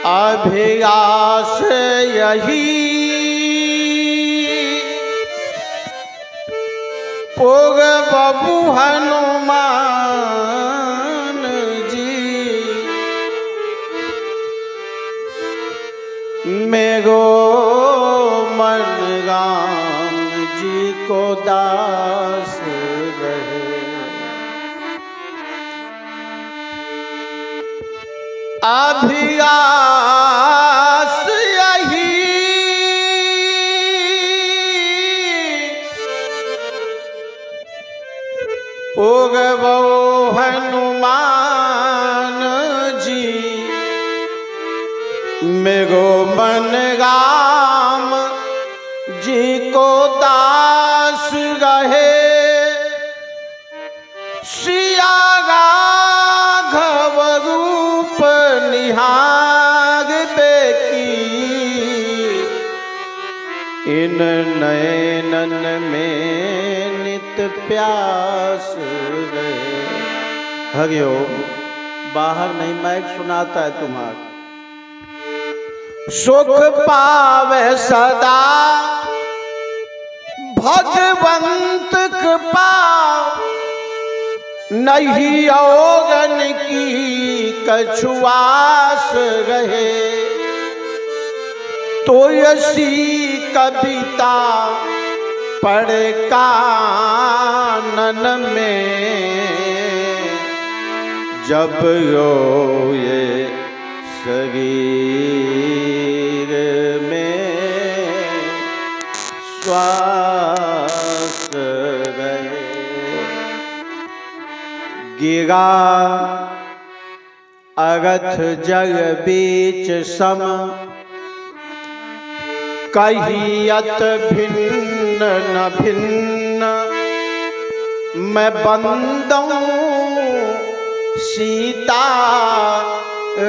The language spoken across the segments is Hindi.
अभिलाष यही पुग बबू हनुमान जी मेरो मन राम जी को दास रहे। अभिलाष यही पुग बबू हनुमान जी मेरो मन राम जी को दास रहे। सिया राघव रूप निहार बेकी इन नयनन में नित प्यास रहे। हरिओम। बाहर नहीं माइक सुनाता है तुम्हारा। सुख पावे सदा भगवंत कृपा नहीं औगन की कछुआस रहे। तो यसी कविता पढ़ कानन में जब रोए शरीर में श्वास गए। गिरा अरथ जग बीच सम कहियत भिन्न न भिन्न मैं बंदूं सीता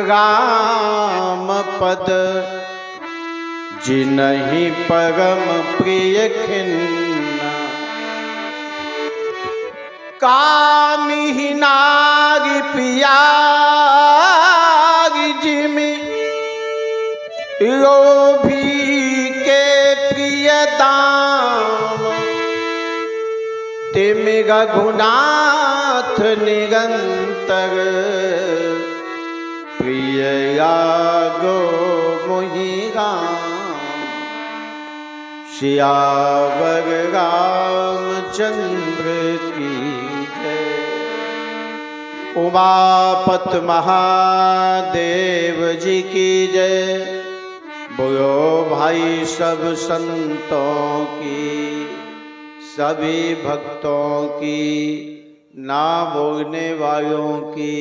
राम पद जिन्हि परम प्रिय खिन्ना। कामिहि नारि पियारि जिमि लोभी के प्रिय दाम तिमि रघुनाथ निरंतर प्रिय यागो मोहि राम। सियावर रामचंद्र की जय। उमापत महादेव जी की जय। बोलो भाई सब संतों की सभी भक्तों की ना बोलने वालों की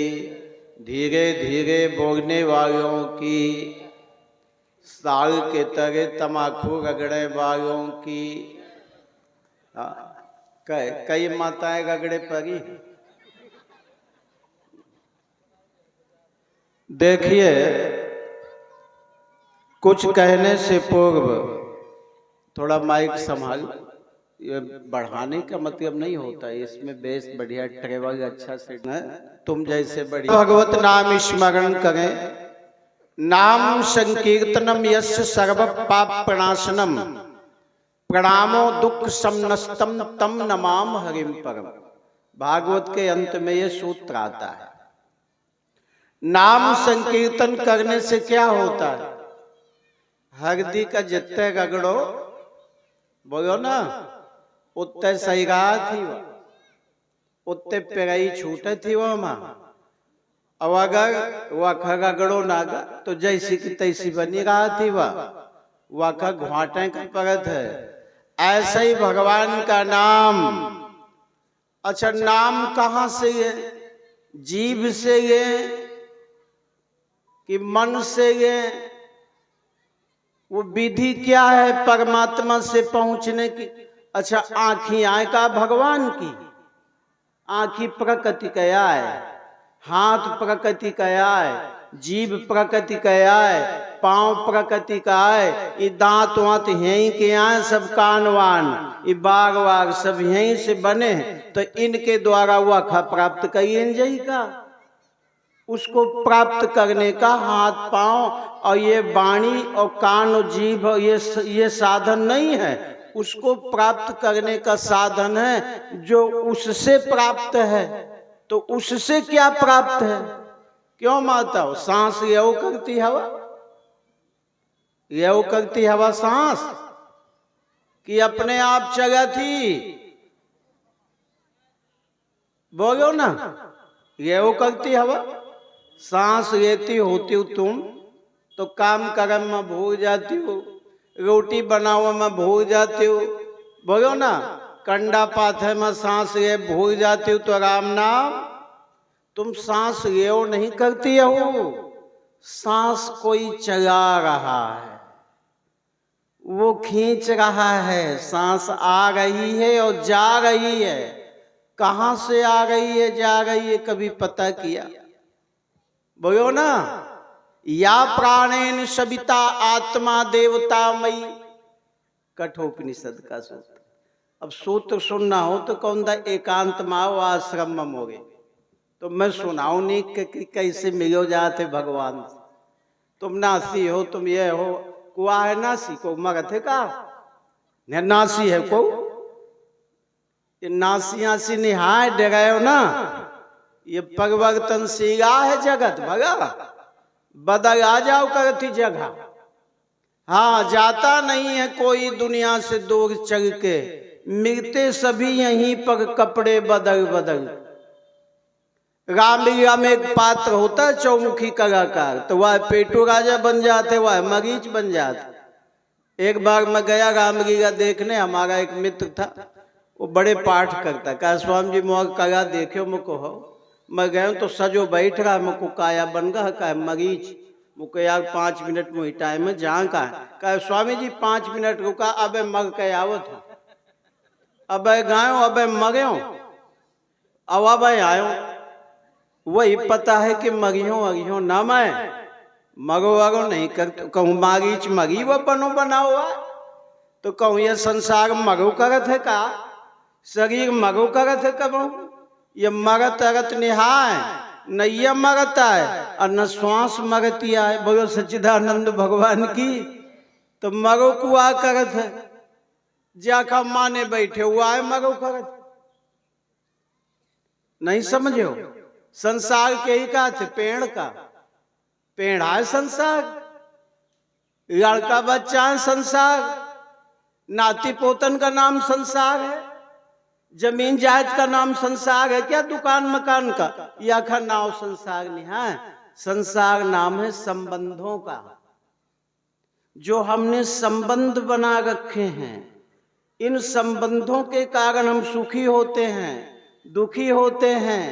धीरे धीरे बोलने वालों की साल के तरह तमाकू रगड़े वालों की कई माताएं रगड़े पड़ी। देखिए कुछ कहने से पूर्व थोड़ा माइक संभाल। ये बढ़ाने का मतलब नहीं होता, इसमें बेस बढ़िया ट्रेवल अच्छा से तुम जैसे बढ़िया भगवत नाम स्मरण करें। नाम संकीर्तनम यस्य सर्व पाप प्रणाशनम प्रणामो दुख समनस्तम तम नमाम हरिम परम। भागवत के अंत में यह सूत्र आता है। नाम संकीर्तन करने से क्या होता है? हरदी का जितने रगड़ो बोलो ना उतने सही रहा थी वो, उतने पेराई छूटे थी वो माँ। अब अगर वह रगड़ो नागा तो जैसी की तैसी बनी रहा थी वह घाटे का परत है। ऐसा ही भगवान का नाम। अच्छा नाम कहाँ से है? जीभ से ये कि मन से ये? वो विधि क्या है परमात्मा से पहुंचने की? अच्छा आँखी आए का भगवान की? आँखी प्रकृति का है, हाथ प्रकृति का है, जीभ प्रकृति का है, पांव प्रकृति का है, ये दांत वात यहीं के आए, सब कान वान ये बाग वाग सब यहीं से बने हैं। तो इनके द्वारा वह खा प्राप्त करिए जाई का। उसको प्राप्त करने का हाथ पांव और ये वाणी और कान और जीभ और ये साधन नहीं है। उसको प्राप्त करने का साधन है जो उससे प्राप्त है। तो उससे क्या प्राप्त है? क्यों माता हो? सांस यो करती हवा, यो करती हवा सांस कि अपने आप चला थी? बोलो ना, यो करती हवा। सांस लेती होती हो तुम तो काम कर्म में भूल जाती हो, रोटी बनाओ में भूल जाती हो। बोलो ना, कंडा पाथे में सांस ले भूल जाती हो तो राम नाम। तुम सांस ले नहीं करती हो, सांस कोई चला रहा है, वो खींच रहा है। सांस आ रही है और जा रही है। कहां से आ रही है, जा रही है, कभी पता किया? बोलो ना, या प्राणेन सविता आत्मा देवतामयी, कठोपनिषद का सूत्र। अब सूत्र सुनना हो तो कौन दा एकांत माओ आश्रम में मोगे तो मैं सुनाऊ नहीं कि कैसे मिलो जाते भगवान। तुम नासी हो, तुम ये हो, कुआ है नासी को मगत है का नासी है को ये नासी आसी निहाय डरायो ना। ये परिवर्तनशील है जगत भगा, बदल आ जाओ करती जगह। हाँ, जाता नहीं है कोई दुनिया से दूर चल के, मिलते सभी यहीं पर कपड़े बदल बदल। रामलीला में एक पात्र होता है चौमुखी कलाकार, तो वह पेटू राजा बन जाते, वह मरीच बन जाते। एक बार मैं गया रामलीला देखने, हमारा एक मित्र था, वो बड़े पाठ करता। कहा स्वामी जी मोर कला देखो मुको हो। मैं गया तो सजो बैठ रहा, मुको काया बन गया, कहा मरीच। मुको यार 5 मिनट मुझे टाइम है, जहाँ का कहा स्वामी जी 5 मिनट रुका, अबे मग के आवत हो, अबे गायो, अबे मगो, अब आयो। वही पता है कि मगियो अगियो ना मैं मगो वगो नहीं कर। कहूँ मागीच मगी वो बनो बना हुआ, तो कहूँ ये संसार मगो करत है का, शरीर मगो करत है कब? ये मगत अगत निहाय, न ये मगता है और न श्वास मगती है। बोलो सच्चिदानंद भगवान की। तो मगो कुआ करत है, जाका माने बैठे हुआ है मगो करत। नहीं समझो, संसार के ही का थे, पेड़ का पेड़ है संसार, लड़का बच्चा है संसार, नाती पोतन का नाम संसार है, जमीन जायद का नाम संसार है। क्या दुकान मकान का या खा नाव संसार नहीं है। संसार नाम है संबंधों का। जो हमने संबंध बना रखे हैं, इन संबंधों के कारण हम सुखी होते हैं, दुखी होते हैं,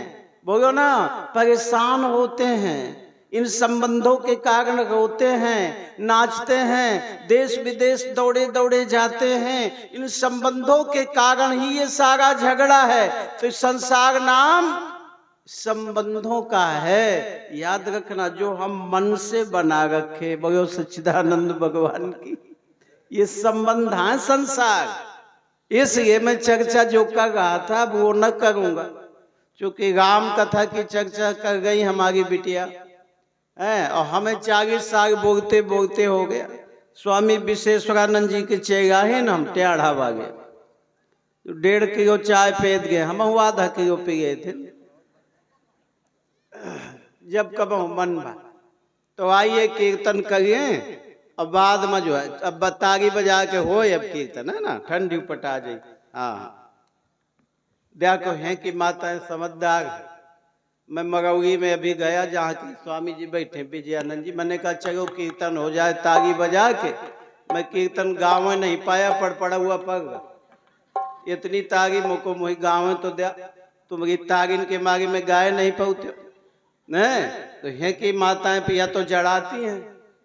बोलो ना, परेशान होते हैं। इन संबंधों के कारण रोते हैं, नाचते हैं, देश विदेश दौड़े दौड़े जाते हैं। इन संबंधों के कारण ही ये सारा झगड़ा है। तो संसार नाम संबंधों का है। याद रखना, जो हम मन से बना रखे, बोलो सच्चिदानंद भगवान की, ये संबंध है संसार। इसलिए मैं चर्चा जो कर रहा था वो न करूंगा, क्योंकि राम कथा की चर्चा कर गई हमारी बिटिया है, और हमें 40 साल बोलते बोलते हो गया। स्वामी विश्वेश्वरानंद जी के चेगा है ना, हम टेढ़ा भागे, 1.5 किलो चाय पेद गए, हम आधा किलो पी गए थे जब कब मन भा। तो आइए कीर्तन करिए, अब बाद में जो है अब बतागी बजा के हो, अब कीर्तन है ना, ठंडी पटा जाए। हाँ, देखो है कि माता समझदार है। मैं मरौली में अभी गया, जहाँ की स्वामी जी बैठे विजयानंद जी, मैंने कहा चलो कीर्तन हो जाए तागी बजा के। मैं कीर्तन गाँव में नहीं पाया, पड़ा हुआ पग, इतनी तागी मुको मुही गाँव में तो दिया, तुम्हारी तागिन के मागे में गाय नहीं पहुँचे नहीं। तो है कि माताएं या तो जड़ाती हैं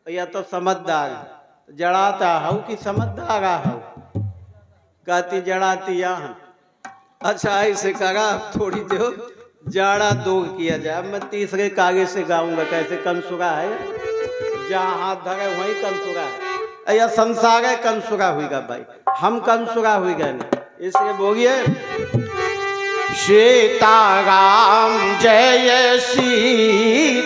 या तो समझदार है। जड़ाता हूँ कि समझदार हूँ? कहती जड़ाती यहाँ। अच्छा ऐसे करा, थोड़ी देर जाड़ा दो किया जाए। मैं तीसरे कागे से गाऊंगा, कैसे कंसुरा है, जहाँ हाथ धरे वहीं कंसुरा है, या संसार है कंसुरा हुईगा भाई, हम कंसुरा हुई गए नहीं। इसलिए बोलिए सीताराम जय सीताराम,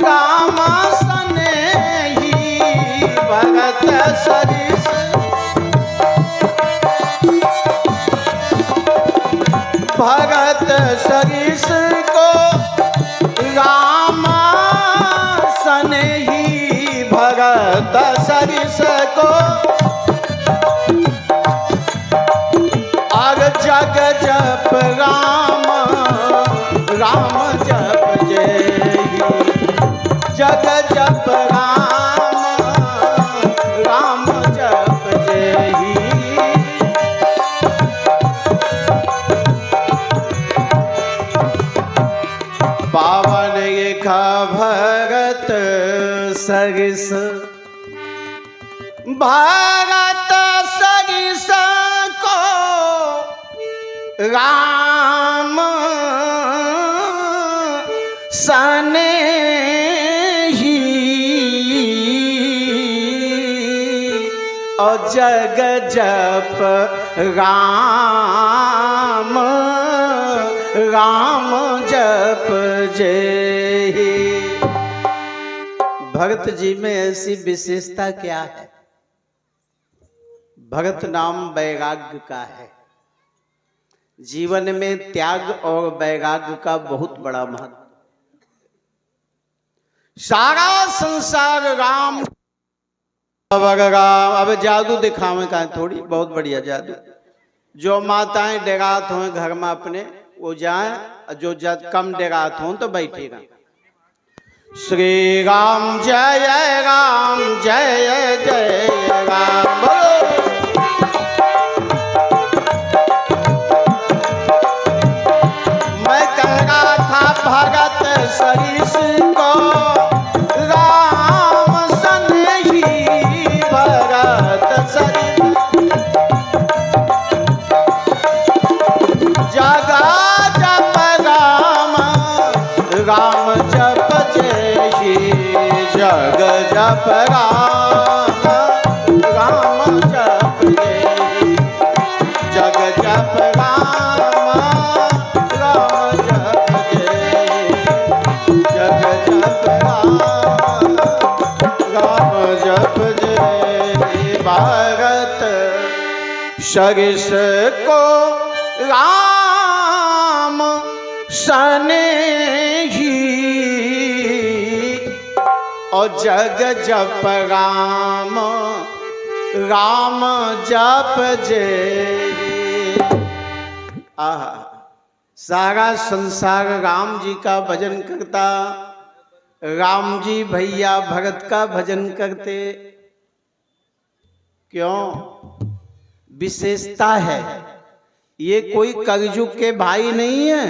राम सनेही भगत सरिस भगत सरिस को राम सनेही भगत सरिस को और जग जप राम राम जप जेहि जग जप राम राम जप जेहि पावन एका भगत सरिस भगत सरिस को राम सनेही और जग जप राम राम जप जेहि। भगत जी में ऐसी विशेषता क्या है? भगत नाम वैराग्य का है। जीवन में त्याग और वैराग्य का बहुत बड़ा महत्व। सारा संसार राम अब जादू दिखावे का थोड़ी बहुत बढ़िया जादू। जो माताएं डेरात हो घर में अपने वो जाए, जो कम डेरात हो तो बैठेगा। श्री राम जय राम जय जय राम बोलो। मैं कह रहा था भगत सरिस को राम सनेही भगत सरिस जगा जप राम राम जप जेहि जग जप राम राम जप जेहि जग जप राम राम जप जेहि जग जप राम राम जप जेहि। भगत सरिस को राम सनेही और जग जप राम राम जप जेहि। आहा, सारा संसार राम जी का भजन करता। राम जी भैया भगत का भजन करते। क्यों? विशेषता है। ये कोई कलयुग के भाई नहीं है,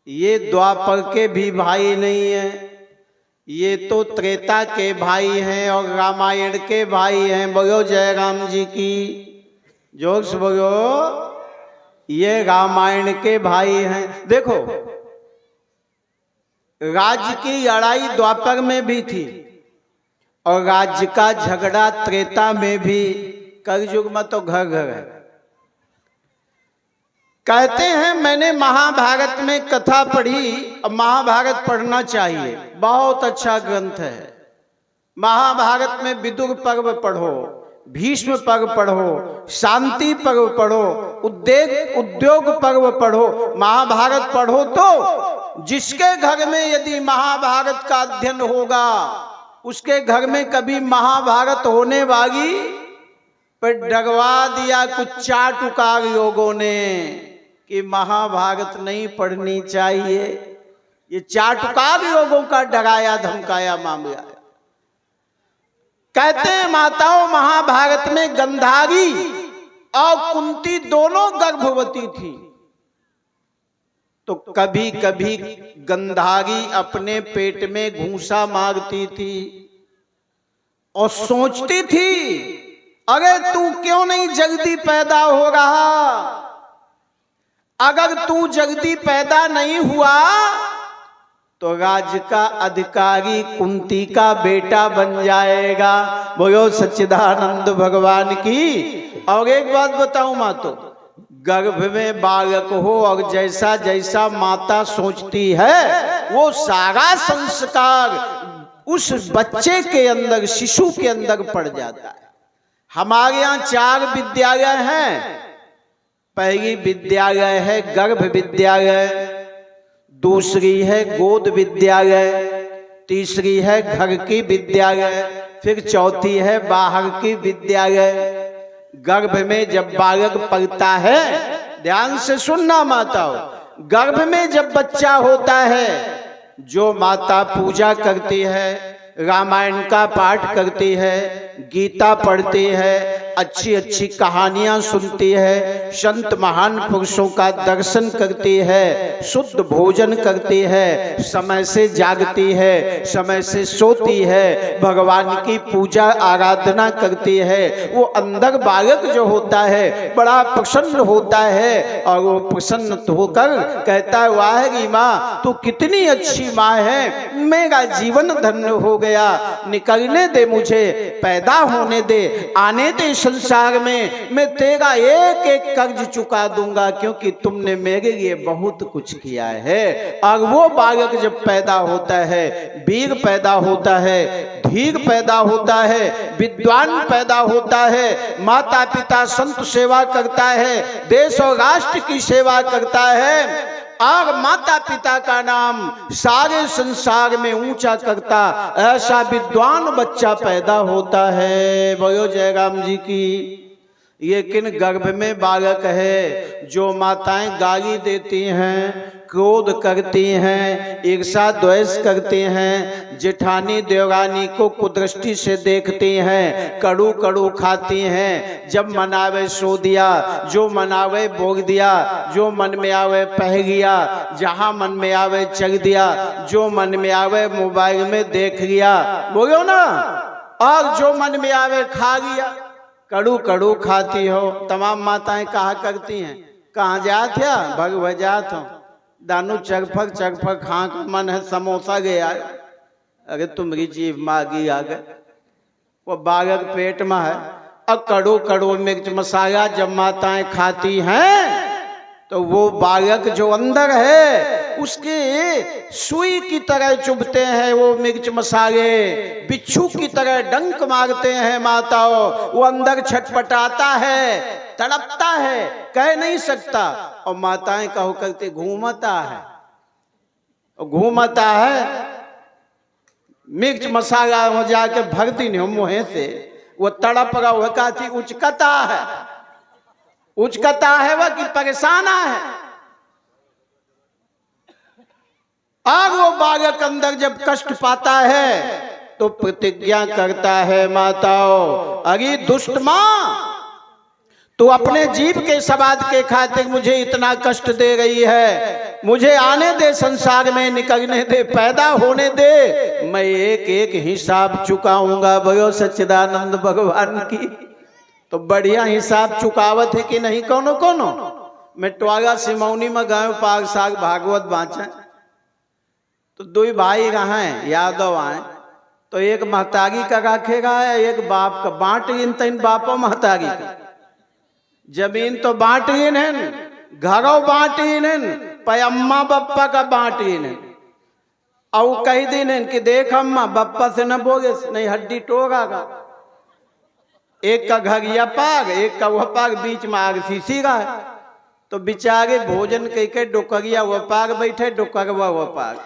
ये द्वापर के भी भाई नहीं है, ये तो त्रेता के भाई हैं और रामायण के भाई हैं। बोलो जय राम जी की जोर से बोलो। ये रामायण के भाई हैं। देखो, राज्य की लड़ाई द्वापर में भी थी और राज्य का झगड़ा त्रेता में भी। कलयुग में तो घर घर है। कहते हैं, मैंने महाभारत में कथा पढ़ी। अब महाभारत पढ़ना चाहिए, बहुत अच्छा ग्रंथ है। महाभारत में विदुर पर्व पढ़ो, भीष्म पर्व पढ़ो, शांति पर्व पढ़ो, उद्योग पर्व पढ़ो। महाभारत पढ़ो तो जिसके घर में यदि महाभारत का अध्ययन होगा उसके घर में कभी महाभारत होने वाली पर डगवा दिया कुछ चाटुकार लोगों ने कि महाभारत नहीं पढ़नी चाहिए। ये चाटुकार लोगों का डराया धमकाया मामला है। कहते हैं माताओं, महाभारत में गंधारी और कुंती दोनों गर्भवती थी। तो कभी कभी गंधारी अपने पेट में घूंसा मारती थी और सोचती थी, अरे तू क्यों नहीं जल्दी पैदा हो रहा? अगर तू जल्दी पैदा नहीं हुआ तो राज्य का अधिकारी कुंती का बेटा बन जाएगा। बोलो सच्चिदानंद भगवान की। और एक बात बताऊं मातो, गर्भ में बालक हो और जैसा जैसा माता सोचती है वो सारा संस्कार उस बच्चे के अंदर, शिशु के अंदर पड़ जाता है। हमारे यहाँ 4 विद्यालय हैं। पहली विद्यालय है गर्भ विद्यालय, दूसरी है गोद विद्यालय, तीसरी है घर की विद्यालय, फिर चौथी है बाहर की विद्यालय। गर्भ में जब बालक पलता है, ध्यान से सुनना माताओं, गर्भ में जब बच्चा होता है, जो माता पूजा करती है, रामायण का पाठ करती है, गीता पढ़ती है, अच्छी अच्छी कहानियां सुनती है, संत महान पुरुषों का दर्शन करती है, शुद्ध भोजन करती है, समय से जागती है, समय से सोती है, भगवान की पूजा आराधना करती है, वो अंदर बालक जो होता है बड़ा प्रसन्न होता है। और वो प्रसन्न होकर कहता है, वाह माँ तू कितनी अच्छी माँ है, मेरा जीवन धन्य हो गया, निकलने दे, मुझे पैदा होने दे, आने दे संसार में, मैं तेरा एक एक कर्ज चुका दूंगा, क्योंकि तुमने मेरे लिए बहुत कुछ किया है। और वो बालक जब पैदा होता है, वीर पैदा होता है, धीर पैदा होता है, विद्वान पैदा होता है, माता पिता संत सेवा करता है, देश और राष्ट्र की सेवा करता है, और माता पिता का नाम सारे संसार में ऊंचा करता, ऐसा विद्वान बच्चा पैदा होता है। बोलो जय राम जी की। लेकिन गर्भ में बालक है, जो माताएं गाली देती हैं, क्रोध करती हैं, ईर्षा द्वेष करती हैं, जेठानी देवरानी को कुदृष्टि से देखती हैं, कड़ू कड़ू खाती हैं, जब मन आवे सो दिया, जो मन आवे बोल दिया, जो मन में आवे पह लिया, जहां मन में आवे चल दिया, जो मन में आवे मोबाइल में देख लिया, बोलो ना, और जो मन में आवे खा लिया। कड़ू कड़ू खाती हो। तमाम माताएं कहा करती हैं, कहाँ जात है भगव जात हो, दानू चरफक चरफक खा का मन है, समोसा गया। अरे तुम्हारी जीव मागी आ गए, वो बालक पेट में है। अब कड़ू कड़ू मिर्च मसाला जब माताएं खाती हैं, तो वो बालक जो अंदर है उसके सुई की तरह चुभते हैं वो मिर्च मसाले, बिच्छू की तरह डंक मारते हैं माताओं, वो अंदर छटपटाता है, तड़पता है, कह नहीं सकता। और माताएं कहो करते घूमता है, घूमता है, मिर्च मसाला हो जाके भरती नहीं मुँह से, वो तड़प रहा हुआ काथी उचकता है, उचकता है वह कि परेशाना है। और वो बालक अंदर जब कष्ट पाता है तो प्रतिज्ञा करता है, माताओं अरे दुष्ट मां, तू अपने जीव के स्वाद के खातिर मुझे इतना कष्ट दे रही है, मुझे आने दे संसार में, निकलने दे, पैदा होने दे, मैं एक एक हिसाब चुकाऊंगा। भयो सच्चिदानंद भगवान की। तो बढ़िया हिसाब चुकावत है कि नहीं कोनो कोनो। मैं टवागा सिमौनी में गए पाग साग भागवत बाँचा, तो दो भाई रहा यादव आए, तो एक महतागी का राखेगा है, एक बाप का। बांट इन तीन बापो महतागी का, जमीन तो बांट इन है, घरों बांट इन है, पर अम्मा बप्पा का बांट इन है। और कही दिन है कि देख अम्मा बप्पा से न बोगे, नहीं हड्डी टोगा का। एक का घगिया पाग, एक का वह पाग, बीच में आग सीसी का है। तो बिचारे भोजन कह के डुकरिया वह पाग बैठे, डुकरवा वह पाग,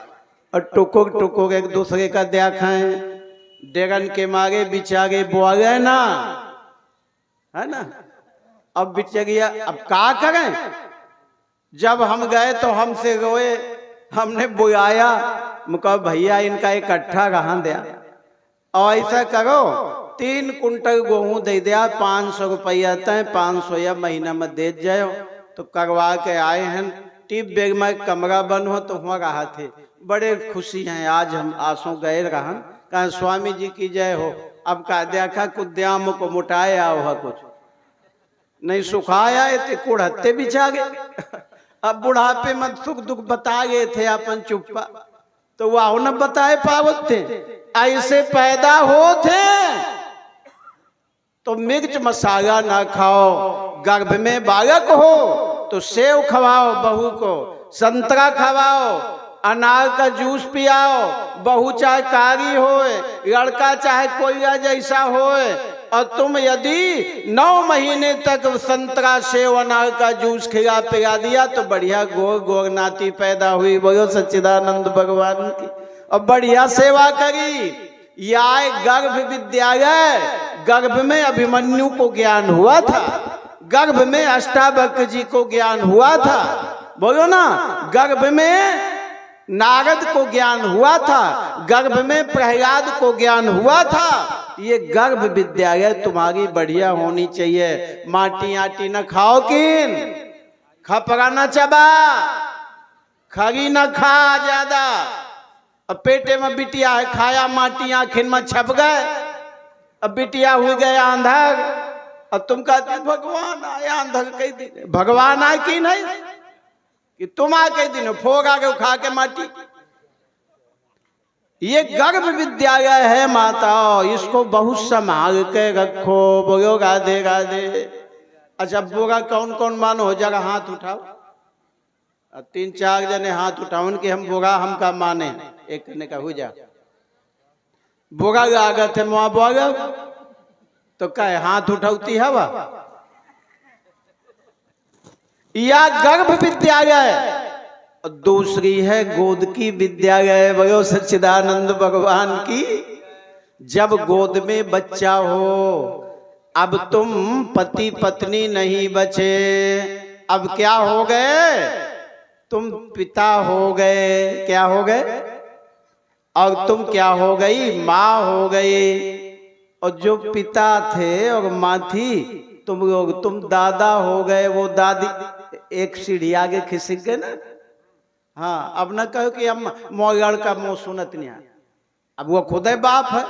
और टुकुक टुकुक एक दूसरे का देखें, डेगन के मारे बिचारे बोले ना, है ना। अब बिचरिया अब क्या करें, जब हम गए तो हमसे रोए, हमने बुलाया, मुका भैया इनका इकट्ठा कहाँ दिया, और ऐसा करो 3 कुंटल गेहूं दे दिया, 500 रुपया तय, 500 या महीना में दे जाओ। तो करवा के आए हैं। टिप बेग में कमरा बन हो तो वहाँ रहा थे, बड़े खुशी हैं। आज हम आंसू गए रहन, कहा स्वामी जी की जय हो। अब का देखा कुद्याम को मुटाए आओ है, कुछ नहीं सुखाया थे, कुड़हत्ते बिछा गए। अब बुढ़ापे में सुख दुख बता गए थे अपन चुप्पा, तो वह न बताए पावत थे। ऐसे पैदा हो थे तो मिर्च मसाला ना खाओ, गर्भ में बालक हो तो सेव खवाओ बहू को, संतरा खवाओ, अनार का जूस पियाओ, बहू चाहे कारी होए, लड़का चाहे कोयला जैसा होए, और तुम यदि 9 महीने तक संतरा सेव अनार का जूस खिला पिला दिया तो बढ़िया गोर गोर नाती पैदा हुई। बोलो सच्चिदानंद भगवान की। और बढ़िया सेवा करी। या गर्भ विद्यालय, गर्भ में अभिमन्यु को ज्ञान हुआ था, गर्भ में अष्टावक्र जी को ज्ञान हुआ था, बोलो ना, गर्भ में नारद को ज्ञान हुआ था, गर्भ में प्रहलाद को ज्ञान हुआ था। ये गर्भ विद्यालय तुम्हारी बढ़िया होनी चाहिए। माटी आटी न खाओ, किन खपरा न चबा, खरी न खा ज्यादा। अब पेटे में बिटिया है, खाया माटी आखिर में छप गए, अब बिटिया हुई गए अंधर। अब तुम कहते भगवान आया अंधर कई दिन, भगवान आए कि नहीं कि तुम आ कई दिन फोग आगे खा के माटी। ये गर्भ विद्यालय है माताओ, इसको बहुत संभाल के रखो। बोलो राधे राधे। अच्छा बोगा कौन कौन मानो हो जरा हाथ उठाओ। 3-4 जने हाथ उठाओ कि हम बोगा हमका माने। एक ने का हो जा बोगा लागत है मुआ बोगा तो कहे हाथ उठाती हवा। या गर्भ विद्यालय, दूसरी है गोद की विद्यालय। बोलो सच्चिदानंद भगवान की। जब गोद में बच्चा हो, अब तुम पति पत्नी नहीं बचे, अब क्या हो गए, तुम पिता हो गए। क्या हो गए? और तुम क्या हो गई, माँ हो गई। और जो पिता थे और माँ थी, तुम लोग, तुम दादा हो गए, वो दादी। एक सीढ़ी आगे खिसक गए ना। हाँ, अब ना कहो कि हम मोगड़ का मुंह सुनत नहीं। अब वो खुद है बाप है,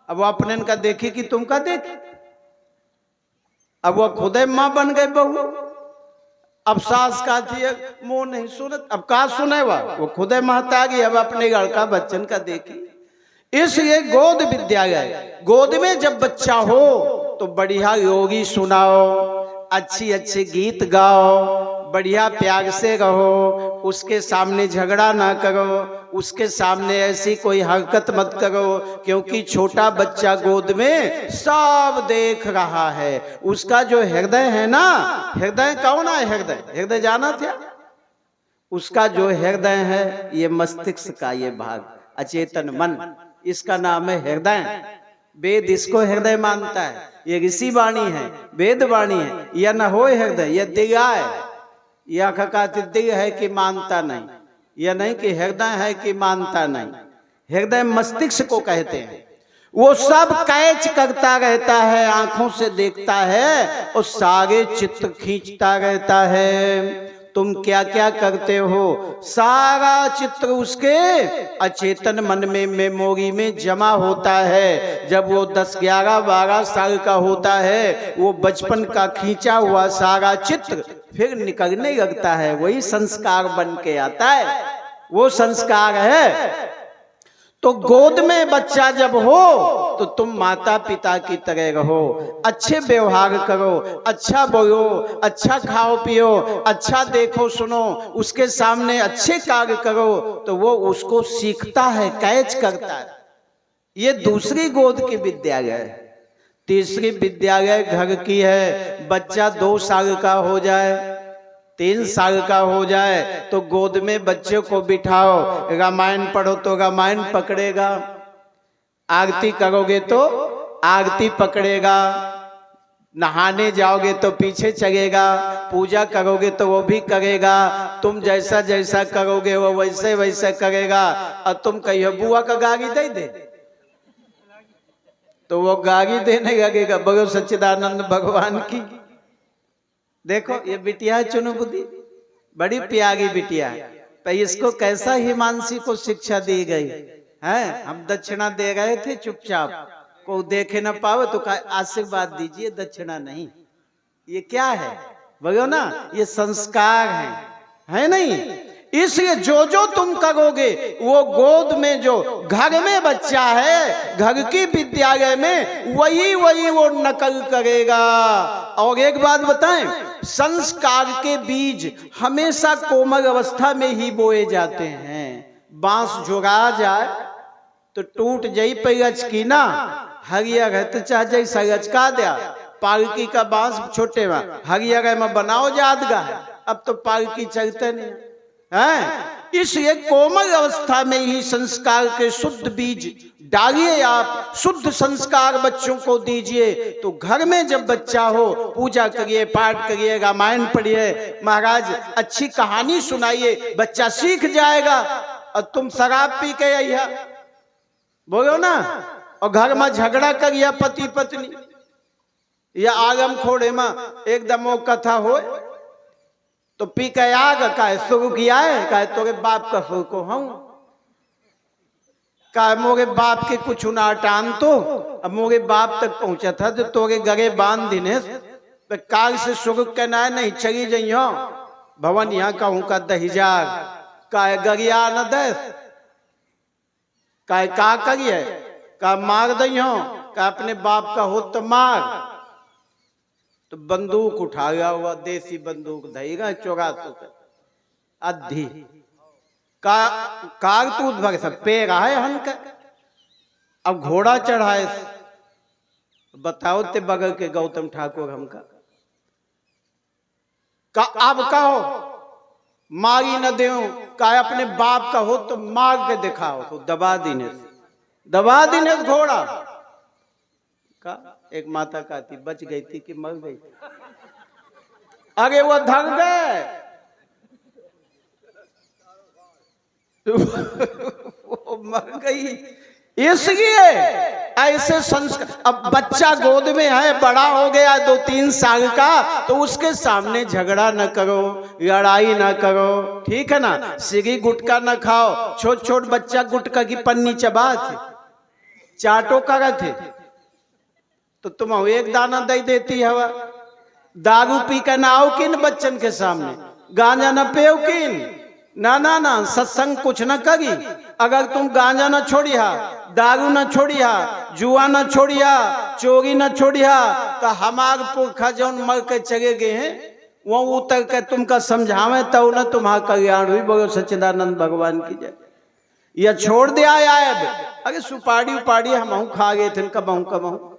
अब वो अपने का देखी कि तुम का देख। अब वो खुद है माँ बन गए बहू। अब सास का थी मुंह नहीं सुनत, अब का सुने वो खुद है महतारी, अब अपने लड़का बच्चन का देखी। इसलिए गोद विद्यालय, गोद में जब बच्चा हो तो बढ़िया योगी सुनाओ, अच्छी अच्छे गीत गाओ, बढ़िया प्यार से रहो, उसके सामने झगड़ा ना करो, उसके सामने ऐसी कोई हरकत मत करो, क्योंकि छोटा बच्चा गोद में सब देख रहा है। उसका जो हृदय है ना, हृदय कौन है? हृदय, हृदय जाना था? उसका जो हृदय है, ये मस्तिष्क का ये भाग, अचेतन मन, इसका नाम है हृदय। वेद इसको हृदय मानता है। ये ऋषि वाणी है, वेद वाणी है। यह न हो हृदय, यह दिया है। यह कहते दिल है कि मानता नहीं, यह नहीं कि हृदय है कि मानता नहीं। हृदय मस्तिष्क को कहते हैं। वो सब कैच करता रहता है, आंखों से देखता है और सारे चित्र खींचता रहता है। तुम क्या क्या करते हो, सारा चित्र उसके अचेतन मन में, मेमोरी में जमा होता है। जब वो 10, 11, 12 साल का होता है, वो बचपन का खींचा हुआ सारा चित्र फिर निकलने लगता है, वही संस्कार बन के आता है, वो संस्कार है। तो गोद में बच्चा जब हो तो तुम माता पिता की तरह रहो, अच्छे व्यवहार करो, अच्छा बोलो, अच्छा खाओ पियो, अच्छा देखो सुनो, उसके सामने अच्छे कार्य करो, तो वो उसको सीखता है, कैच करता है। ये दूसरी गोद की विद्यालय है। तीसरी विद्यालय घर की है। बच्चा 2 साल का हो जाए, 3 साल का हो जाए तो गोद में बच्चे को बिठाओ, रामायण पढ़ो तो रामायण पकड़ेगा, आरती करोगे तो आरती पकड़ेगा, नहाने जाओगे तो पीछे चलेगा, पूजा करोगे तो वो भी करेगा, तुम जैसा जैसा करोगे वो वैसे वैसे करेगा। और तुम कहियो बुआ का गाड़ी दे दे तो वो गाड़ी देने लगेगा। बोलो सच्चिदानंद भगवान की। देखो ये बिटिया चुनु बुद्धि, बड़ी प्यारी बिटिया है, पर इसको कैसा हिमांशी को शिक्षा दी गई है। हम दक्षिणा दे रहे थे, चुपचाप, को देखे न पावे तो आशीर्वाद दीजिए, दक्षिणा नहीं। ये क्या है बोलो ना, ये संस्कार है नहीं। इसलिए जो जो तुम करोगे वो गोद में जो घर में बच्चा है, घर की विद्यालय में, वही वही वो नकल करेगा। और एक बात बताएं, संस्कार के बीज हमेशा कोमल अवस्था में ही बोए जाते हैं। बांस जोगा जाए तो टूट जाई पैगच की ना हरिया गए तो चाह जाई सगच का दिया पालकी का बांस छोटे में हरिया गए में बनाओ यादगा है। अब तो पालकी चलते नहीं है। इसलिए कोमल अवस्था में ही संस्कार के शुद्ध बीज डालिए, आप शुद्ध संस्कार बच्चों को दीजिए। तो घर में जब बच्चा हो पूजा करिए, पाठ करिए, रामायण पढ़िए, महाराज अच्छी कहानी सुनाइए, बच्चा सीख जाएगा। और तुम शराब पी के आइया बोलो ना, और घर में झगड़ा करिए पति पत्नी या आगम खोड़े में एकदम वो कथा हो तो पी के आग का शुरू किया है का तोरे बाप का शुरू को हूं का मोरे बाप के कुछ ना टान तो अब मोरे बाप तक पहुंचा था जो तोरे गरे बांध दिने काल से शुरू करना नहीं चली जाइयो भवन यहाँ कहूं का दहिजार का गरिया न दस का करिए का मार दियो का अपने बाप का हो तो मार। तो बंदूक उठा गया हुआ देसी बंदूक धैगा 84 अद्धी का कारतूस भर सब पे रहा है हन का। अब घोड़ा चढ़ाए बताओ ते बगल के गौतम ठाकुर हमका का अब कहो मारी न दे का अपने बाप का हो तो मार के दिखाओ तो दबा दीने घोड़ा का। एक माता कहती बच गई थी कि मर गई थी? अरे वो धर गए वो मर गई। इसलिए ऐसे संस्कार, अब बच्चा गोद में है बड़ा हो गया 2-3 साल का तो उसके सामने झगड़ा न करो, लड़ाई न करो, ठीक है ना। सिगी गुटखा न खाओ, छोट छोट बच्चा गुटखा की पन्नी चबा थे चाटो कर थे तो तुम एक दाना दे देती हवा। दारू पी कर ना आओ किन बच्चन के सामने, गांजा न पियो किन ना सत्संग कुछ न करी। अगर तुम गांजा न छोड़िया, दारू न छोड़िया, जुआ न छोड़िया, चोरी न छोड़िया तो हमार पुरखा जौन मर के चले गए हैं वो उतर के तुमका समझावे तो न तुम्हारा कल्याण हुई। बोलो सच्चिदानंद भगवान की जय। या छोड़ दिया अब अरे सुपारी उपाड़ी हम खा गए थे कबहू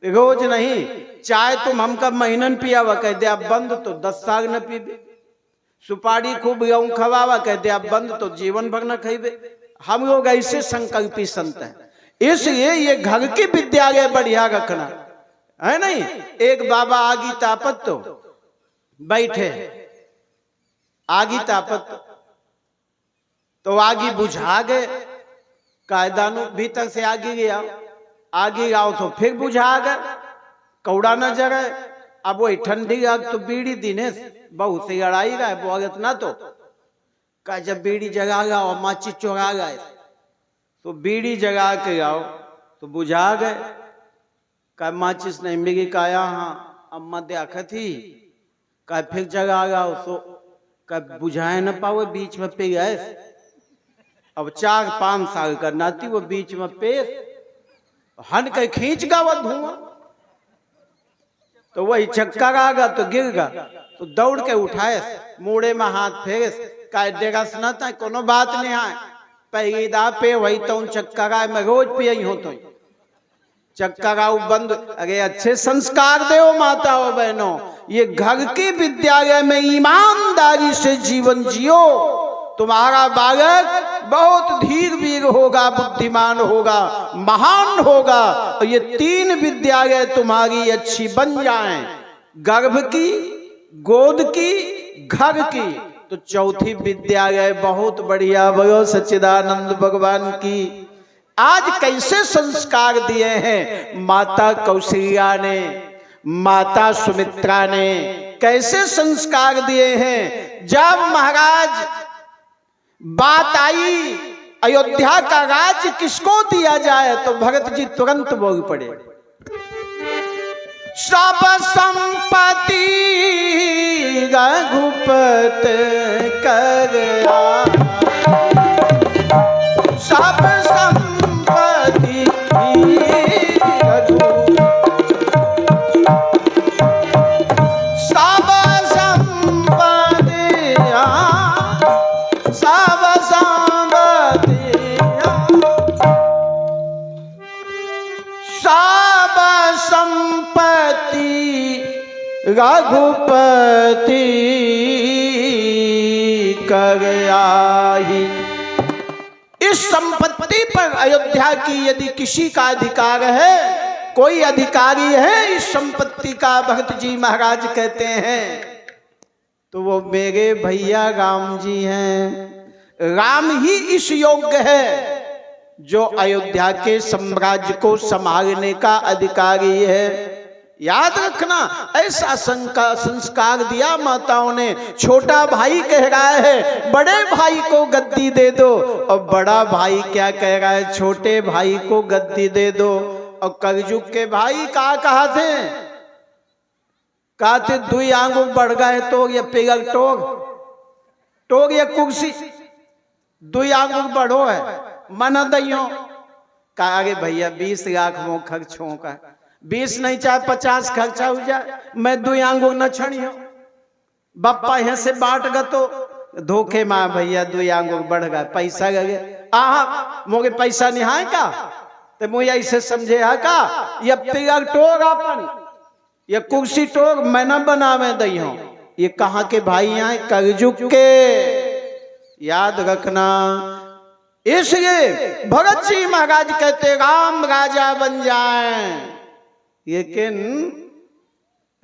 रोज नहीं। चाय तुम हमका महीनन पियावा कह दे आप बंद तो 10 साल न पीबे। सुपारी खूब गेहूं खवावा कह दे आप बंद तो जीवन भर न खाइबे। हम लोग ऐसे संकल्पी संत हैं। इसलिए ये घर की विद्यालय बढ़िया रखना है नहीं। एक बाबा आगी तापत तो बैठे आगी तापत तो आगी बुझा गए, कायदानु भीतर से आगे गया, आगे आओ तो फिर बुझा गए, कौड़ा न जगे। अब वही ठंडी आग तो बीड़ी दिने बहुत से लड़ाई गए बोगत ना तो का जब बीड़ी जगा गया और माची चोरा गए तो बीड़ी जगा के आओ तो बुझा गए। का माचिस नहीं मिली का यहाँ अम्मा देखा थी का फिर जगा गया तो का बुझाए न पाओ बीच में पे गए। अब 4-5 साल का नाती वो बीच में पेश हन के खींच गा वो धुआं तो वही चक्कर आ गया तो गिर गया तो दौड़ के उठाए मुड़े में हाथ फेरे का देगा सुनाता कोनो बात नहीं है पहली दा पे वही तो चक्कर आए मैं रोज पियई हो तो चक्कर आऊ बंद। अरे अच्छे संस्कार दो माताओं बहनों, ये घर की विद्यालय में ईमानदारी से जीवन जियो। तुम्हारा बालक बहुत धीर वीर होगा, बुद्धिमान होगा, महान होगा। और ये 3 विद्यालय तुम्हारी अच्छी बन जाएं, गर्भ की, गोद की, घर की, तो चौथी विद्यालय बहुत बढ़िया। बोलो सच्चिदानंद भगवान की। आज कैसे संस्कार दिए हैं माता कौशल्या ने, माता सुमित्रा ने कैसे संस्कार दिए हैं। जब महाराज बात आई अयोध्या का राज्य किसको दिया जाए तो भरत जी तुरंत बोल पड़े, सब संपत्ति रघुपत कर सब संपत्ति सब संपत्ति रघुपति कर आई। इस संपत्ति पर अयोध्या की यदि किसी का अधिकार है, कोई अधिकारी है इस संपत्ति का, भगत जी महाराज कहते हैं, तो वो मेरे भैया राम जी हैं। राम ही इस योग्य है जो अयोध्या के साम्राज्य को संभालने का अधिकारी है। याद रखना, ऐसा संस्कार दिया माताओं ने। छोटा भाई कह रहा है बड़े भाई को गद्दी दे दो, और बड़ा भाई क्या कह रहा है, छोटे भाई को गद्दी दे दो। और कलयुग के भाई कहा थे दुई आंगू बढ़ गए तो ये पिघल टोग ये कुर्सी दुई आंगू बढ़ो है मना दइयो। कहा अरे भैया 20 लाख वो खर्च होगा, 20 नहीं चाहे 50 खर्चा हो जाए, मैं दुई आंगू न छड़ियो। बप्पा यहाँ से बांट ग तो धोखे माँ भैया दुई आंगू बढ़ गए, पैसा गए मोगे पैसा नहीं है का, तो मुझे ऐसे समझे है का ये पिघल टोग अपन ये कुर्सी टोग मैं न बनावे दई हूं। ये कहाँ के भाई हैं, कलयुग के। याद रखना, इसलिए भगत जी महाराज कहते राम राजा बन जाएं, लेकिन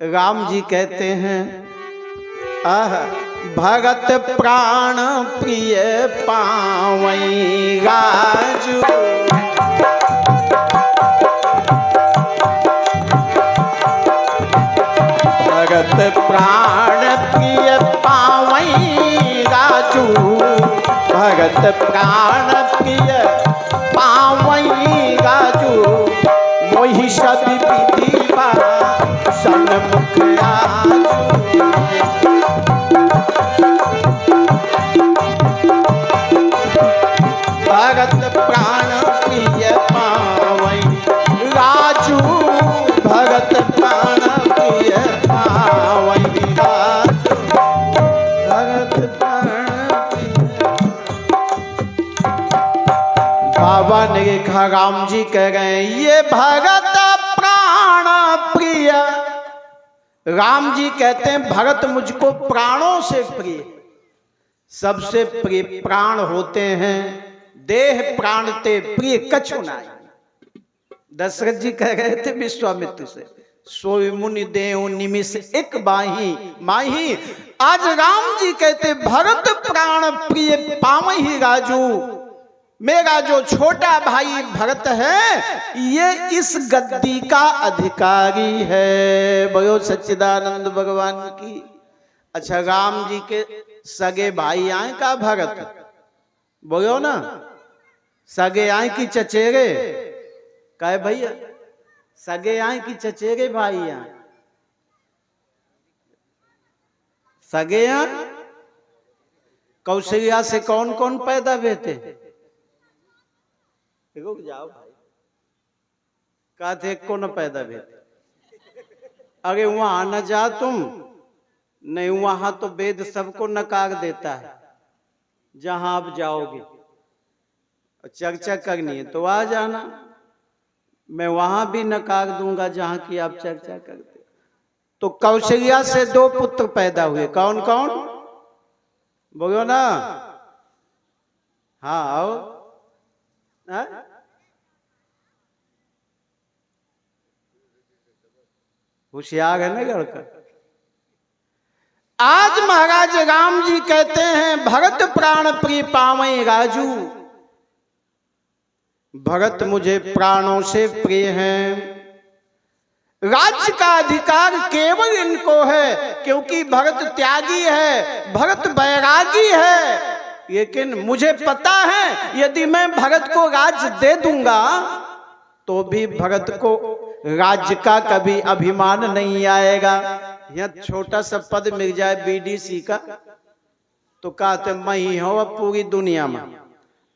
राम जी कहते हैं भगत प्राण प्रिय पावई राजू। भगत प्राण प्रिय पावई राजू, भगत प्राण प्रिय पावई राजू। मोहि सब विधि सन्मुख आजू। भगत प्राण प्रिय पावई राजू, भगत प्राण प्रिय पावई राजू, भगत प्राण प्रिय। बाबा ने कहा, राम जी कह रहे हैं ये भगत प्राण प्रिय। राम जी कहते हैं भगत मुझको प्राणों से प्रिय, सबसे प्रिय प्राण होते हैं। देह प्राण ते प्रिय कछु नाई। दशरथ जी कह रहे थे विश्वामित्र से, सोई मुनि देव निमिष एक बाही माही। आज राम जी कहते भरत प्राण प्रिय पावही राजू। मेरा जो छोटा भाई भरत है ये इस गद्दी का अधिकारी है। बोलो सच्चिदानंद भगवान की। अच्छा, राम जी के सगे भाई आए का भरत, बोलो ना, सगे आए की चचेरे कहे भैया, सगे आए की चचेरे भाई आए, सगे आए। कौशल्या से कौन कौन पैदा हुए थे? रुक जाओ भाई, कहते को न पैदा हुए थे। अरे वहां न जा तुम, नहीं वहां तो वेद सबको नकार देता है। जहां आप जाओगे चर्चा करनी है तो आ जाना, मैं वहां भी नकार दूंगा जहां की आप चर्चा करते। तो कौशल्या से 2 पुत्र पैदा हुए, कौन कौन बोलो ना। हाँ आओ, होशियार है ना लड़का। आज महाराज राम जी कहते हैं भरत प्राण प्रिय पावई राजू। भरत मुझे प्राणों से प्रिय हैं। राज्य का अधिकार केवल इनको है, क्योंकि भरत त्यागी है, भरत बैरागी है। लेकिन मुझे पता है यदि मैं भरत को राज्य दे दूंगा तो भी भरत को राज्य का कभी अभिमान नहीं आएगा। यहाँ छोटा सा पद मिल जाए बीडीसी का तो कहते मैं ही हूं अब पूरी दुनिया में।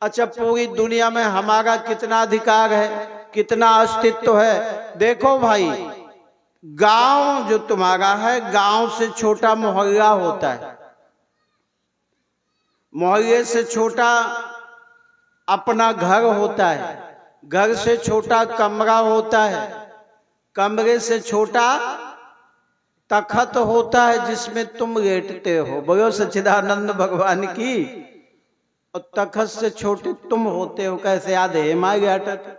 अच्छा, पूरी दुनिया में हमारा कितना अधिकार है, कितना अस्तित्व है? देखो भाई, गांव जो तुम्हारा है, गांव से छोटा मोहल्ला होता है, मोहल्ले से छोटा अपना घर होता है, घर से छोटा कमरा होता है, कमरे से छोटा तखत होता है जिसमें तुम लेटते हो, बोलो सच्चिदानंद भगवान की। और तखत से छोटे तुम होते हो, कैसे आधे माँ घाटत।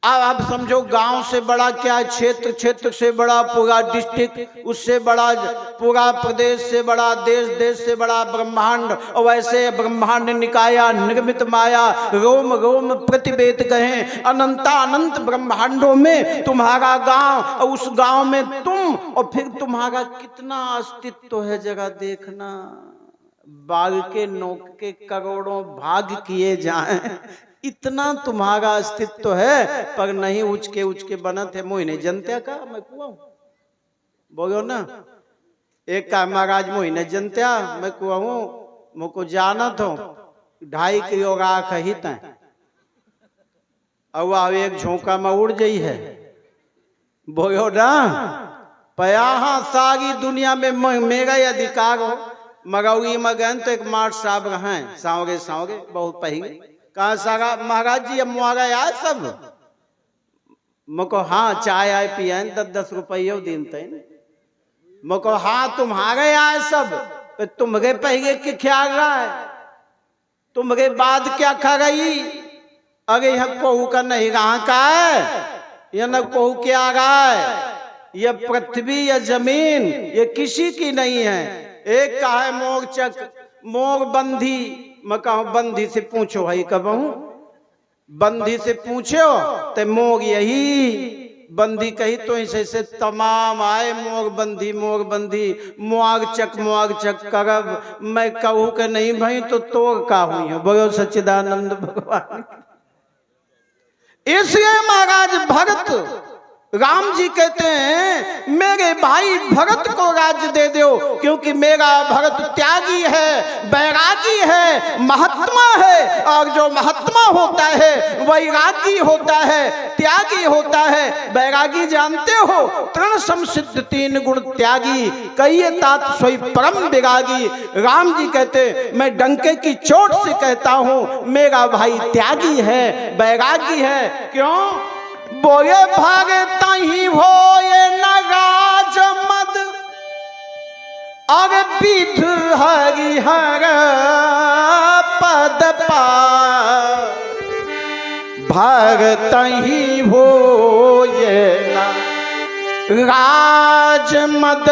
अब आप समझो, गांव से बड़ा क्या क्षेत्र, क्षेत्र से बड़ा पूरा डिस्ट्रिक्ट, उससे बड़ा पूरा प्रदेश से बड़ा देश, देश से बड़ा ब्रह्मांड। और वैसे ब्रह्मांड निकाया निर्मित माया, रोम रोम प्रतिवेद गए, अनंता अनंत ब्रह्मांडों में तुम्हारा गांव, और उस गांव में तुम, और फिर तुम्हारा कितना अस्तित्व है जरा देखना। बाल के नोक के करोड़ों भाग किए जाएं, इतना तुम्हारा अस्तित्व है, पर नहीं उच के बनत है। मोहिने जनत्या का मैं कुआ बोलो ना, एक का महाराज मोहिने जनत्या मैं कुआ हूं, मुझको जानत हो 2.5 किलो राख हित है, और एक झोंका में उड़ गई है, बोलो ना। पया सारी दुनिया में मेरा अधिकार हो, मगौरी मगन तो एक मार साहब रहे सावगे सावगे बहुत पहले, कहा सारा महाराज जी अब मुआरा आए सब, मको हाँ चाय आए पिए 10-10 रुपये दिन तय, मको हाँ तुम्हारे आए सब, तो तुम्हारे पहले के ख्याल रहा है, तुम्हारे बाद क्या खा रही। अरे यह कोहू का नहीं रहा का है, यह न कोहू क्या रहा है, यह पृथ्वी या जमीन ये किसी की नहीं है। एक का है मोर चक मोर बंधी, मैं कहूं बंधी से पूछो भाई कब हूं, बंधी से पूछो तो मोर यही बंदी कही, तो ऐसे तमाम आए मोर बंधी मुआग चक करब, मैं कहूँ के नहीं भाई तो तोर का हुई है, बोलो सच्चिदानंद भगवान। इसलिए महाराज भरत राम जी कहते हैं मेरे भाई भरत को राज्य दे दो, क्योंकि मेरा भरत त्यागी है, बैरागी है, महात्मा है, और जो महात्मा होता है वैरागी होता है, त्यागी होता है। बैरागी जानते हो, तृण समसिद्ध 3 गुण त्यागी, कहिए तात सोई परम विरागी। राम जी कहते मैं डंके की चोट से कहता हूं मेरा भाई त्यागी है, बैरागी है। क्यों बोले भागे तही हो ये नगाज मद, अरे विध हरिहर पद पार, भाग तही हो ये नगाज मद,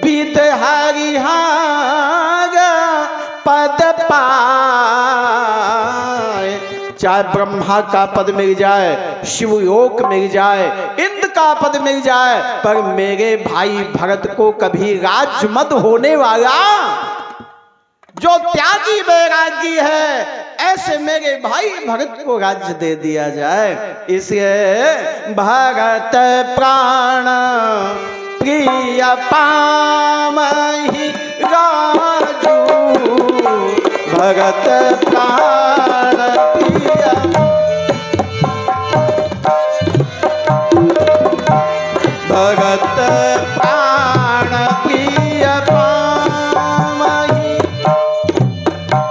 विध हरिहर पद पार। चाहे ब्रह्मा का पद मिल जाए, शिवयोग मिल जाए, इंद्र का पद मिल जाए, पर मेरे भाई भरत को कभी राज्य मत होने वाला। जो त्यागी बैरागी है, ऐसे मेरे भाई भरत को राज्य दे दिया जाए। इसलिए भरत प्राण प्रिय पामहि राजू, भरत प्राण प्रिय, भरत प्राण प्रिय पामहि,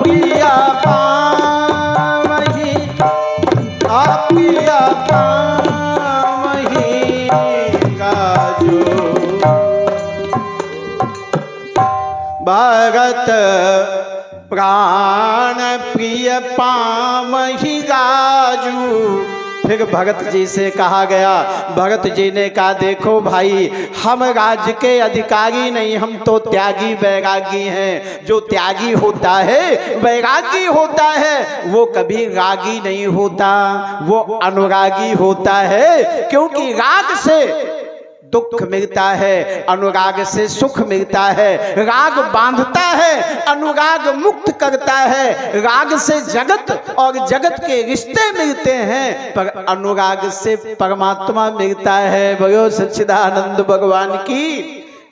प्रिय पामहि, अप्रिय पामहि राजू। भरत प्राण प्रिय पामहि राजू। फिर भरत जी से कहा गया, भरत जी ने कहा देखो भाई हम राज्य के अधिकारी नहीं, हम तो त्यागी बैरागी हैं। जो त्यागी होता है बैरागी होता है वो कभी रागी नहीं होता, वो अनुरागी होता है। क्योंकि राग से दुख मिलता है, अनुराग से सुख मिलता है। राग बांधता है, अनुराग मुक्त करता है। राग से जगत और जगत के रिश्ते मिलते हैं, पर अनुराग से परमात्मा मिलता है। बोलो सच्चिदानंद भगवान की।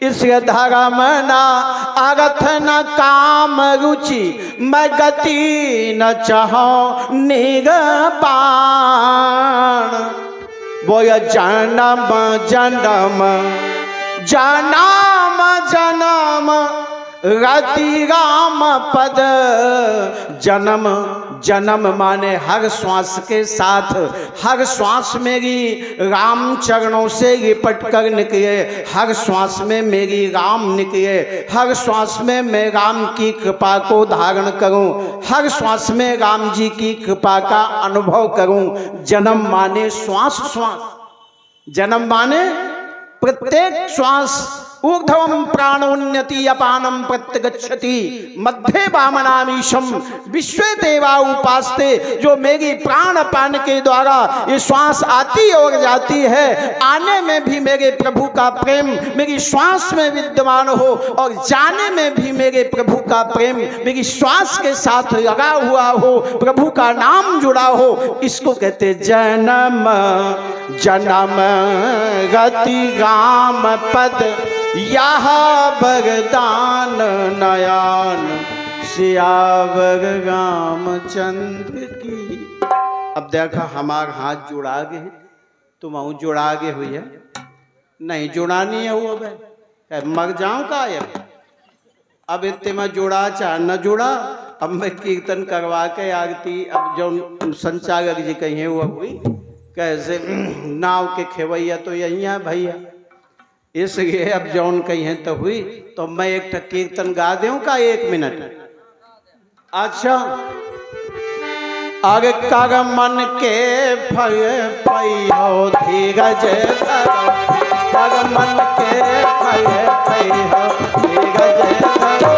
इस धारा मना आगथ न काम रुचि, मैं गति न चाहो निगपान। बोल जन्म जन्म जन्म जन्म गति राम पद। जन्म जन्म माने हर श्वास के साथ, हर श्वास मेरी राम चरणों से लिपट कर निकले, हर श्वास में मेरी राम निकले, हर श्वास में मैं राम की कृपा को धारण करूं, हर श्वास में राम जी की कृपा का अनुभव करूं। जन्म माने श्वास श्वास, जन्म माने प्रत्येक श्वास। ऊर्ध्वं प्राणोन्नति अपानम प्रत्यगच्छति मध्य वामनामीशम विश्वे देवा उपास्ते। जो मेरी प्राण अपान के द्वारा ये श्वास आती और जाती है, आने में भी मेरे प्रभु का प्रेम मेरी श्वास में विद्यमान हो और जाने में भी मेरे प्रभु का प्रेम मेरी श्वास के साथ लगा हुआ हो, प्रभु का नाम जुड़ा हो। इसको कहते जन्म जन्म गति राम पद, यह वरदान नयन सियावर रामचंद्र की। अब देखा हमार हाथ जुड़ा गए, तुम जुड़ा गए हुई है, नहीं जुड़ानी है वो अब मर जाऊं का है। अब इतने में जुड़ा चाहे न जुड़ा, अब मैं कीर्तन करवा के आरती, अब जो संचालक जी कहिए वो हुई कैसे नाव के खेवैया तो यही है भैया, इसलिए अब जौन कही है तो हुई। तो मैं एक कीर्तन गा दूं का 1 मिनट। अच्छा, आगे कर मन के फल पैहो धीरज धरो, कर मन के फल पैहो धीरज धरो,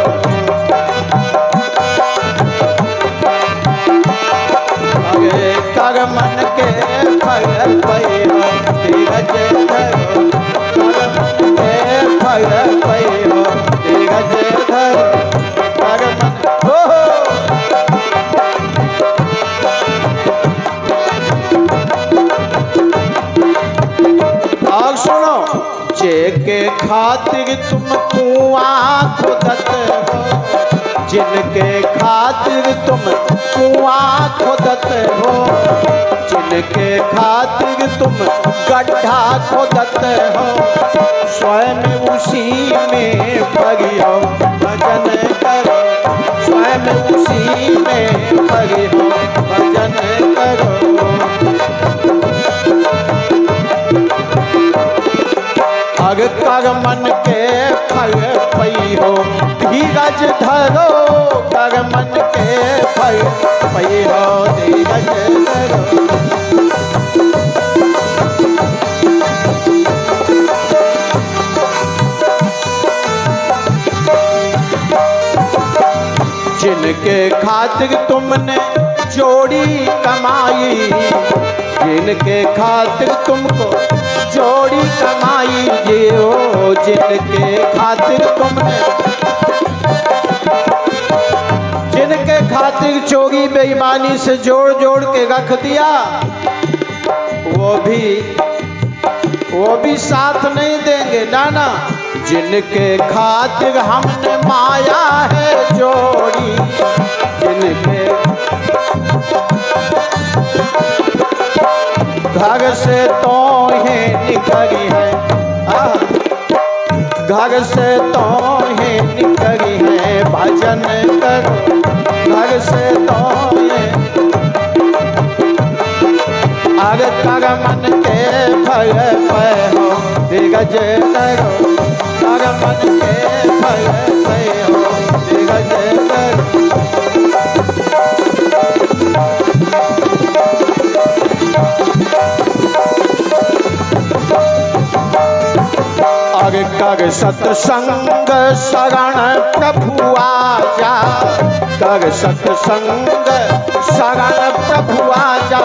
आगे कर मन के फल पैहो धीरज धरो, फल पैहो धीरज धरो, कर मन हो। और सुनो, जेके खातिर तुम कुआं खोदत हो, जिनके खातिर तुम कुआं खोदत हो, जिनके खातिर तुम गड्ढा खोदत हो, स्वयं उसी में पगियो भजन करो, स्वयं उसी में पगियो भजन करो। अग कर मन के फल पैहो धीरज धरो, कर मन के फल पैहो धीरज धरो। जिनके खातिर तुमने जोड़ी कमाई, जिनके खातिर तुमको जोड़ी कमाई जियो, जिनके खातिर तुमने, जिनके खातिर चोरी बेईमानी से जोड़ जोड़ के रख दिया, वो भी साथ नहीं देंगे नाना। जिनके खातिर हमने माया है जोड़ी, जिनके घर से तो ही निकली है, घर से तो ही निकली है भजन करो, घर से तो अग कर मन के फल पैहो धीरज धरो, कर मन के फल पैहो धीरज धरो। कर सत्संग शरण प्रभु आजा, कर सत्संग शरण प्रभु आजा,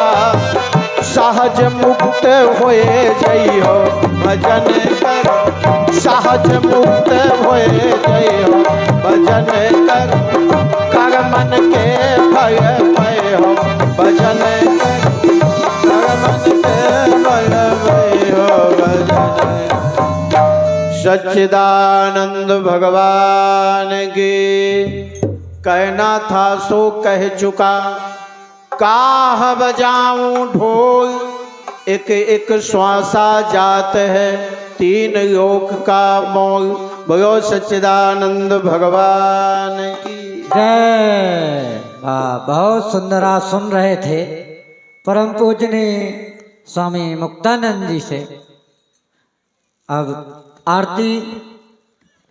सहज मुक्त होए जइहो भजन करो, सहज मुक्त होए जइहो भजन करो, कर मन के फल पैहो भजन करो, कर मन के फल पैहो भजन करो। सच्चिदानंद भगवान की कहना था सो कह चुका, काह बजाऊं ढोल एक एक श्वासा जात है, तीन लोक का मोल बोलो सच्चिदानंद भगवान की जय। वाह, बहुत सुंदर आप सुन रहे थे परम पूजनीय स्वामी मुक्तानंद जी से। अब आरती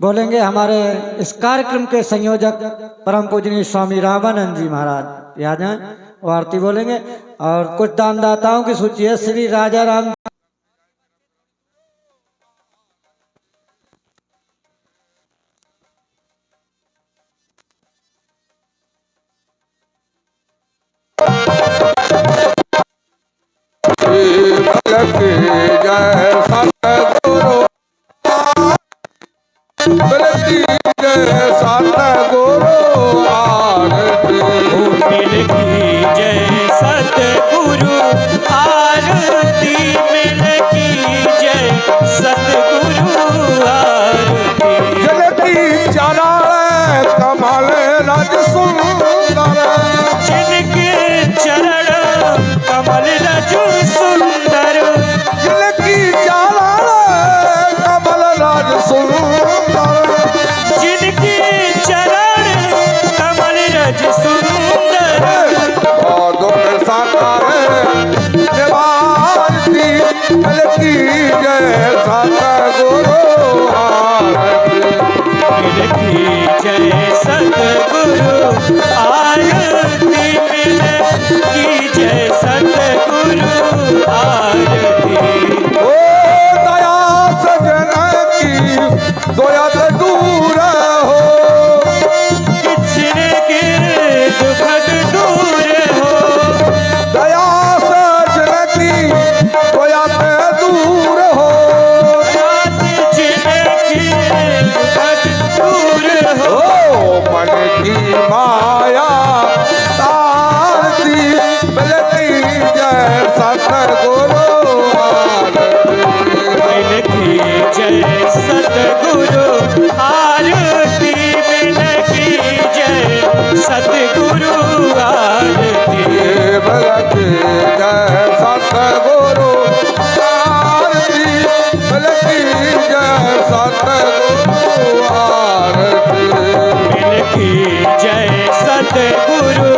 बोलेंगे हमारे इस कार्यक्रम के संयोजक परम पूजनीय स्वामी रामानंद जी महाराज। याद है वो आरती बोलेंगे। और कुछ दानदाताओं की सूची है। श्री राजा राम जय सतगुरु जय सतगुरु आरती मिल की जय सतगुरु आरती मिल की जय सतगुरु आरती जलती चरण कमल रज सुंदर जिनके चरण कमल रज सुंदर जलती चरण कमल रज सुंदर जिनके चरण कमल रज सुंदर दुख साकार निवारती जलती जय सतगुरु आरती मिल की जय सतगुरु आरती मिल की जय सतगुरु आरती ओ दया सजन की दया से दूर हो किचने के दुखद दूर हो दया सजन की दया से दूर हो किचने के दुखद दूर हो ओ मन की माया तारती मिलती जय सतगुरु आरती मिल की जय सतगुरु आरती मिल की जय सतगुरु आरती मिलती जय सतगुरु आरती मिलती जय सतगुरु आरती मिल की जय सतगुरु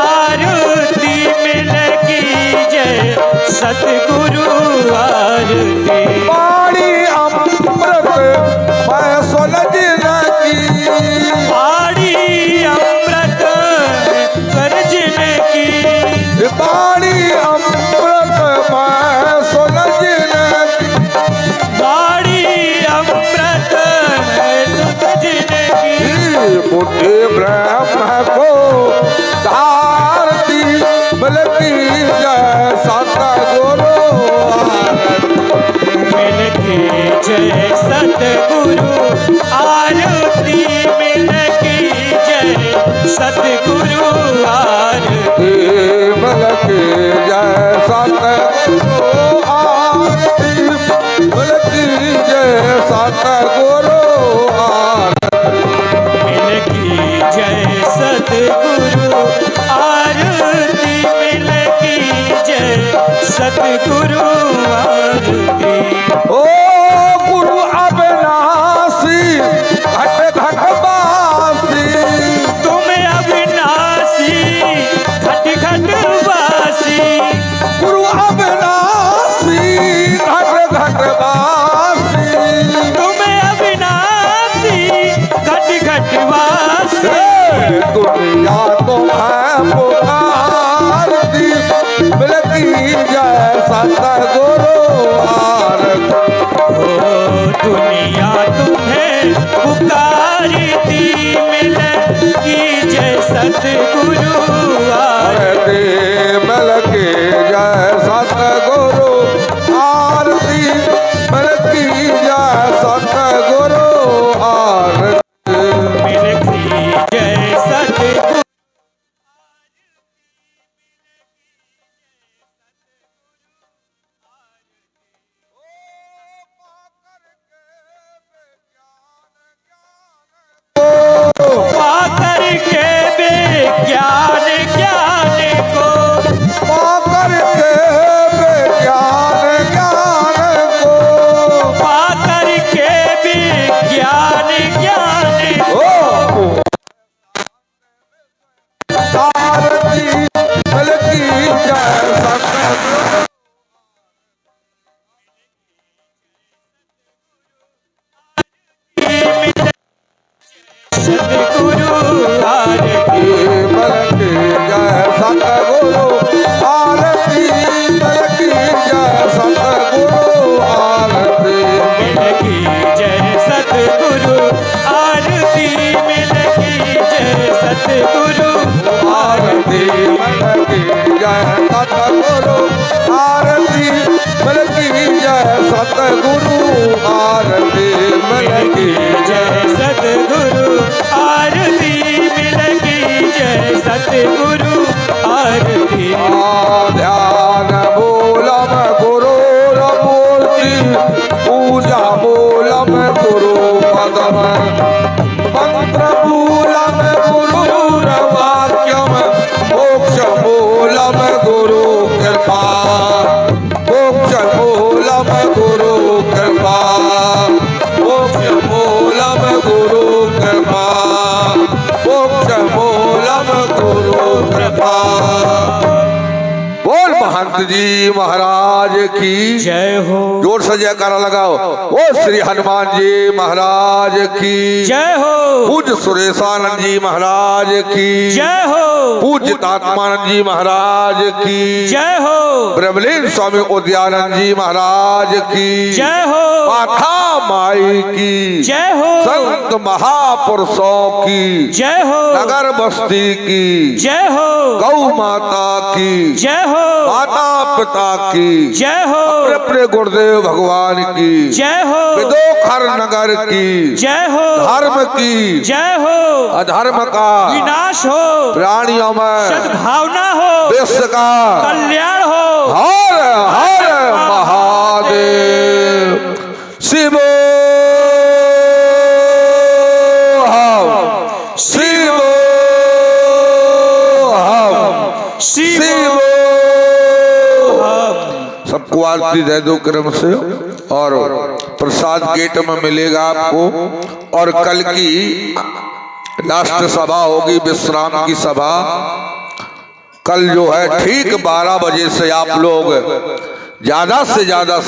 आरती मिल की जय सतगुरु आरती पानी अमृत मैं सुलझ लगी पाड़ी अमृत करजने की पानी अमृत मैं सुलझ लगी पाड़ी अमृत करजने की बुद्धि ब्रह्म को धारती मिलती जय सतगुरु आरती मिल की जय सतगुरु आरती मिल की जय सतगुरु आरती मिलती जय सतगुरु आरती मिलती जय सतगुरु आरती मिल की जय सतगुरु आरती मिल की जय सतगुरु आरती ओ गुरु अविनाशी घट घट बासी तुम अविनाशी घट घट वासी गुरु अविनाशी घट घट बासी तुम अविनाशी घट घट वासी दुनिया तो है पुकारती मिलती जय सतगुरु आरती ओ दुनिया तुम्हें पुकारती मिल की जय सतगुरु आरती मिलती जय सतगुरु आरती मिलती जय सतगुरु आरती मिल की जय सतगुरु पाकर के बेज्ञान ज्ञान को पाकर के आरती मन की जय सतगुरु आरती मन की जय सतगुरु आरती मिल की जय सतगुरु आरती ध्यान मूलम गुरु मूर्ति पूजा मूलम गुरु पदम मंत्र मूलम गुरु वाक्यम मोक्ष मूलम गुरु कृपा मोक्ष मूलम गुरु कृपा मोक्ष मूलम गुरु कृपा मोक्ष मूलम गुरु कृपा। बोल महंत जी महाराज की जय हो जोर से जयकारा लगाओ। ओ श्री हनुमान जी महाराज की जय हो पूज्य सुरेशानंद जी महाराज की जय हो पूज्य तात्मानंद जी महाराज की जय हो ब्रह्मलीन स्वामी उद्यानंद जी महाराज की जय हो पाखा माई की जय हो संत महापुरुषों की जय हो नगर बस्ती की जय हो गौ माता की जय हो माता पिता की जय हो अपने अपने गुरुदेव भगवान की जय हो विदोखर नगर की जय हो धर्म की जय हो अधर्म का विनाश हो प्राणियों में सद्भावना हो विश्व का कल्याण हो हर हर महादेव शिव शिव शिव सबको आरती दे दो क्रम से और प्रसाद गेट में मिलेगा आपको। और कल की लास्ट सभा होगी विश्राम की सभा। कल जो है ठीक 12 बजे से आप लोग ज्यादा से ज्यादा